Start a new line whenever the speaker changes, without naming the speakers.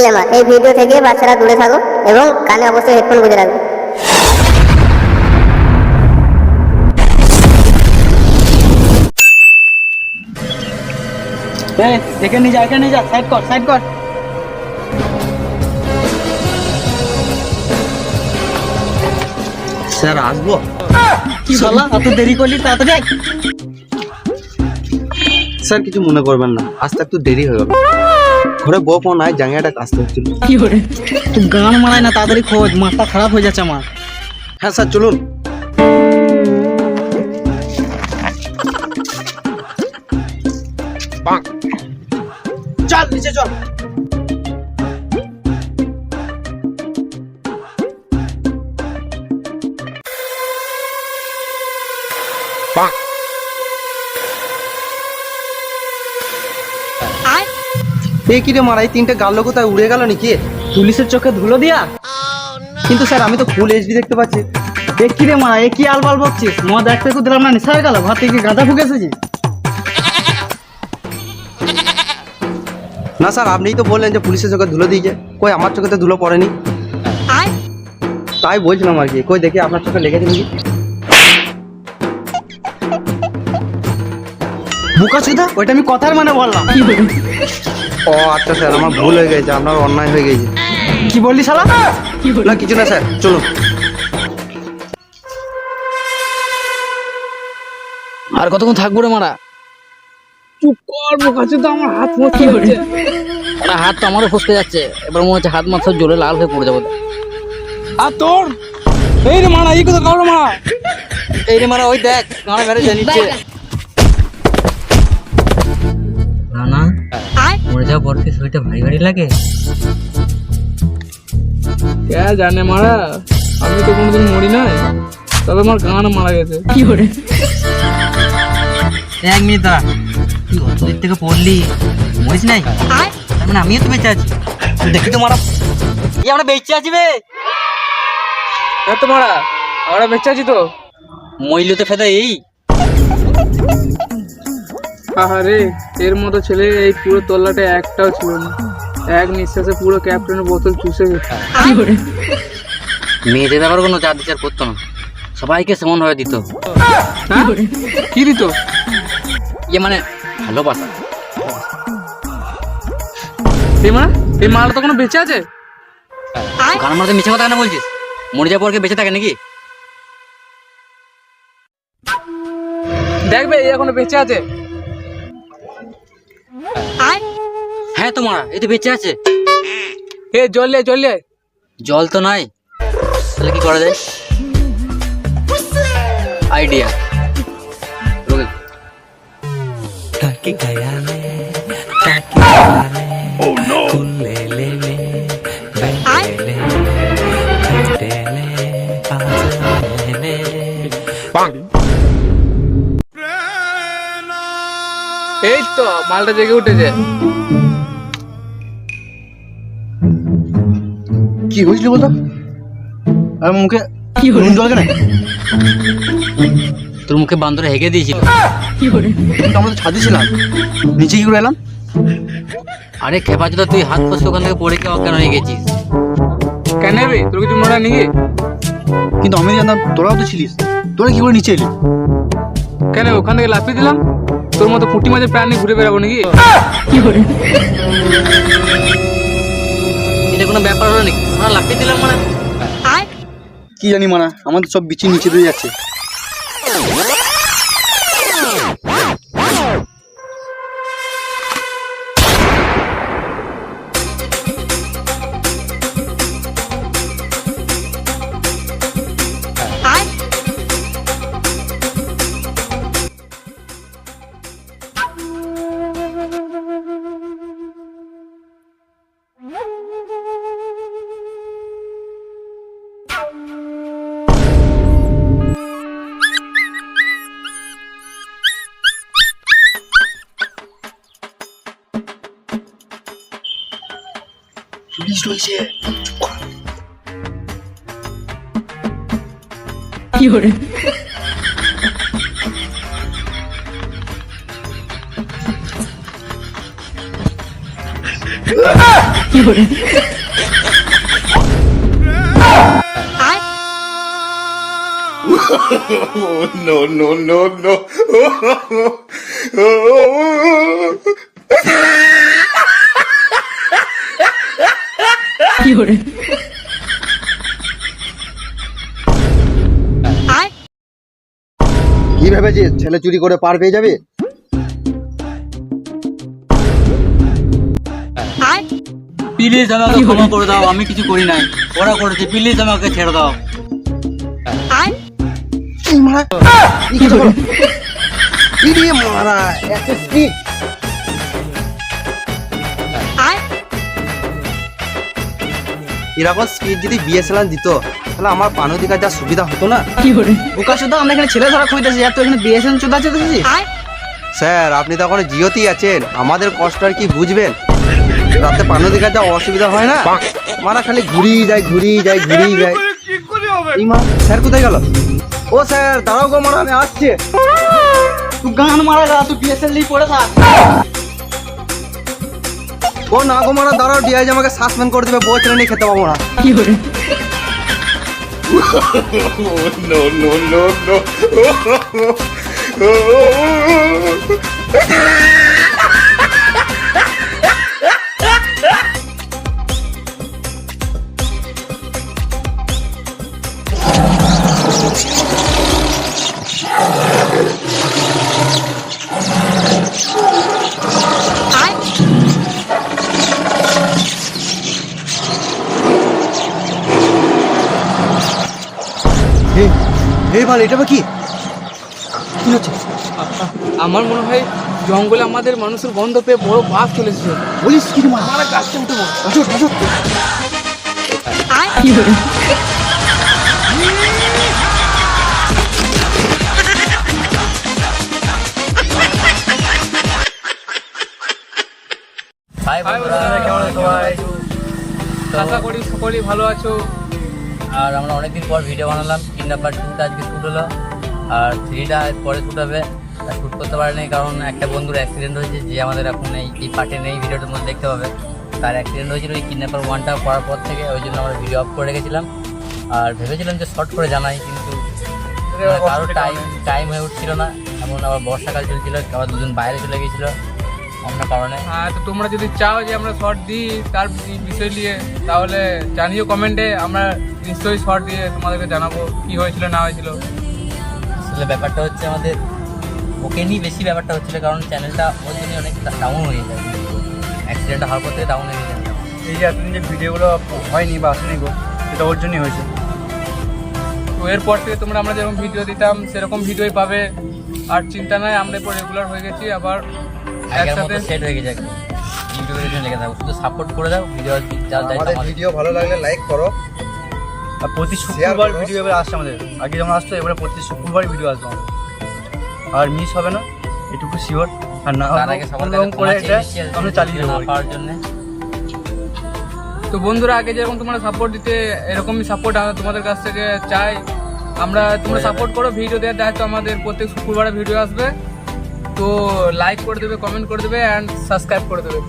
Disclaimer, এই video থেকে বাচ্চারা দূরে থাকো এবং কানে অবশ্যই হেডফোন গুঁজে রাখো।
এখানে যা সাইড কর।
স্যার আসবো?
শালা এত দেরি করলি তাড়াতাড়ি।
স্যার কিছু মনে করবেন না, আসতে একটু দেরি হয়ে গেল। ঘরে বউ ফোন নাই, জাঙ্গিয়াটা কাজতে হচ্ছিল।
তুই গান মারাই না, তাড়াতাড়ি খোঁজ, মাথা খারাপ হয়ে যাচ্ছে আমার।
হ্যাঁ স্যার চলুন। চল নিচে চল। এ কি রে মারা, এই তিনটে গাল কোথায় উড়ে গেল নাকি?
পুলিশের চোখে ধুলো দিয়া।
কিন্তু স্যার আমি তো ফুল এইচডি দেখতে পাচ্ছি।
এ কি রে মারা, এ কি আলবাল বকছিস? মদ এক থেকে দিলাম না, নেশা হয়ে গেল? ভাত থেকে গাঁদা ফুকে এসেছি।
না স্যার, আপনিই তো বললেন যে পুলিশের চোখে ধুলো দিয়েছে। কই আমার চোখে তো ধুলো পড়েনি। তাই বলছিলাম আর কি, কই দেখি আপনার চোখে লেগেছে নাকি।
বুকা সুদা, ওইটা আমি কথার মানে বললাম।
ও আচ্ছা স্যার, আমার ভুল হয়ে গেছে, আপনার অন্যায় হয়ে গেছে।
কি বললি শালা?
না কিছু না স্যার, চলুন।
আর কতক্ষণ থাকবো রে মারা? চুপ কর বোকা সুদা, আমার হাত ফসকে যাচ্ছে। না, হাত তো আমারও ফসকে যাচ্ছে। এবার মনে হচ্ছে হাত মাথা জোরে লাল হয়ে পড়ে যাবো। আর তোর এই রে মারা, এই কথা কারো মারা, এই রে মারা, ওই দেখ গানে গাড়ি জানিচ্ছে।
না না, মরে যাওয়ার পর কি শরীরটা ভারী ভারী লাগে?
কে জানে মারা, আমি তো কোনোদিন মরি নাই, তবে আমার গান মারা গেছে। কি করে?
এক মিনিট দাঁড়া, তুই অত দূর থেকে পড়লি, মরিস নাই? তার মানে আমিও তো বেঁচে আছি। তুই দেখি তো মারা, আমরা বেঁচে আছি বে।
হ্যাঁ তো মারা, আমরা বেঁচে আছি তো।
মইলে তো ফেদা এই।
আরে এর মতো ছেলে এই পুরো তল্লাটে একটাও ছিল না। এক নিঃশ্বাসে পুরো ক্যাপ্টেনের বোতল চুষে গেছে।
মেয়েদের ব্যাপার কোনো চার বিচার করতো না, সবাইকে সমান হয়ে দিত।
হ্যাঁ? কি দিত?
ইয়ে মানে ভালোবাসা।
এই মালটা তো কোনো বেঁচে আছে?
গান মারতে মিছে কথা কেন বলছিস? মরে যাওয়ার পর কি বেঁচে থাকে নাকি?
দেখবে এই এখনো বেঁচে আছে।
হ্যাঁ তো মারা, এই তো বেঁচে আছে।
এ জল লে।
জল তো নাই, তাহলে কি করা যায়? আইডিয়া।
এই তো মালটা জেগে উঠেছে।
কি হয়েছিল বলতো? আর মুখে নুন জল কেন?
তোর মুখে বান্দরে হেগে দিয়েছিল।
কিন্তু আমরা তো ছাদে ছিলাম, নিচে কি করে এলাম?
আরে খেপা তো, তুই হাত ফসকে ওখান থেকে পড়ে গিয়ে অজ্ঞান হয়ে গেছিস।
কেন রে, তোর কিছু মনে হয় নাকি?
কিন্তু আমি জানতাম তোরাও তো ছিলিস, তোরা কি করে নিচে এলি?
কেন ওখান থেকে লাফিয়ে দিলাম? তোর মতো পুঁটি মাছের প্রাণ নিয়ে ঘুরে বেড়াবো নাকি?
এটা কোনো ব্যাপার হলো নাকি? আমরা লাফিয়ে দিলাম মানে?
কি জানি মানা, আমাদের সব বিচি নিচে দিয়ে যাচ্ছে। পুলিশ রয়েছে।
কি করে?
কি ভেবেছিস ছেলে চুরি করে পার পেয়ে যাবে?
প্লিজ আমাকে ক্ষমা করে দাও, আমি কিছু করি নাই, ওরা করেছে, প্লিজ আমাকে ছেড়ে দাও।
মারা এত স্পিড! এরকম স্পিড যদি বিএসএলআর দিত তাহলে আমার পানু দিকার যা সুবিধা হতো না।
বোকা শুধু আমরা এখানে ছেলে ধরা খুঁজতেছি, আর তো এখানে বিএসএন চোদা চেতেছি।
স্যার আপনি তো এখন জিওতেই আছেন, আমাদের কষ্ট আর কি বুঝবেন? রাতে পানু দিকার যা অসুবিধা হয় না, মারা খালি ঘুরিয়ে যায় ঘুরিয়ে যায় ঘুরিয়ে যায়। এই মা, স্যার কোথায় গেল? ও স্যার দাঁড়াও গো মারা, আমি আসছে।
তুই গান মারা গা, তুই বিএসএন নিয়ে পড়ে থাক।
ও না গো মারা দাঁড়াও, ডিআইজি আমাকে সাসপেন্ড করে দেবে, বউ ছেলে নিয়ে খেতে পাবো না। এই বল এটা কি কি হচ্ছে?
আমার মনে হয় জঙ্গলে আমাদের মানুষের গন্ধ পেয়ে বড় বাঘ চলে এসেছে।
বলিস কি মারা গাছটা উঠে
হাই বন্ধুরা, কেমন আছো সবাই?
আশা করি সকলেই ভালো আছো।
আর আমরা অনেকদিন পর ভিডিও বানালাম, কিডন্যাপার 2টা আজকে শ্যুট হলো, আর 3টা পরে শ্যুট হবে। শ্যুট করতে পারেনি কারণ একটা বন্ধুর অ্যাক্সিডেন্ট হয়েছে, যে আমাদের এখন এই পার্টে নেই, ভিডিওটার মধ্যে দেখতে হবে। তার অ্যাক্সিডেন্ট হয়েছিল ওই কিডন্যাপার 1টা করার পর থেকে, ওই জন্য আমরা ভিডিও অফ করে রেখেছিলাম। আর ভেবেছিলাম যে শর্ট করে জানাই, কিন্তু কারো টাইম হয়ে উঠছিল না। এমন আবার বর্ষাকাল চলছিল, আবার দুজন বাইরে চলে গিয়েছিল অন্য কারণে।
হ্যাঁ, তো তোমরা যদি চাও যে আমরা শর্ট দিই তার বিষয় নিয়ে, তাহলে জানিও কমেন্টে, আমরা নিশ্চয়ই শর্ট দিয়ে তোমাদেরকে জানাবো কি হয়েছিল না হয়েছিল।
আসলে ব্যাপারটা হচ্ছে আমাদের ওকে নিয়ে বেশি ব্যাপারটা হচ্ছিল, কারণ চ্যানেলটা ওর জন্য অনেক ডাউন হয়ে যায়, অ্যাক্সিডেন্টটা হওয়ার পর থেকে ডাউন হয়ে যায়।
এই যে এতদিন যে ভিডিওগুলো হয়নি বা আসেনি গো, এটা ওর জন্যই হয়েছে।
তো এরপর থেকে তোমরা আমরা যেরকম ভিডিও দিতাম সেরকম ভিডিওই পাবে। আর চিন্তা নাই, আমরা এরপর রেগুলার হয়ে গেছি, আবার
আগের মতো
একসাথে
সেট হয়ে গেছে একদম। ইউটিউবের জন্য লেগে থাকো, শুধু সাপোর্ট করে দাও, ভিডিও
আমাদের ভিডিও ভালো লাগলে লাইক করো।
আর প্রতি শুক্রবার ভিডিও এবার আসছে আমাদের, আগে যেমন আসতো এবারে প্রতি শুক্রবার ভিডিও আসবে আমাদের, আর মিস হবে না এটুকু শিওর। আর না
তার আগে সবার
এরকম করে এটা আমরা চালিয়ে
না
দেবো আর কি।
পাওয়ার জন্য।
তো বন্ধুরা, আগে যেরকম তোমরা সাপোর্ট দিতে, এরকমই সাপোর্ট আমরা তোমাদের কাছ থেকে চাই। আমরা তোমরা সাপোর্ট করো, ভিডিও দেওয়ার দায়িত্ব আমাদের। প্রত্যেক শুক্রবারে ভিডিও আসবে, তো লাইক করে দেবে, কমেন্ট করে দেবে অ্যান্ড সাবস্ক্রাইব করে দেবে।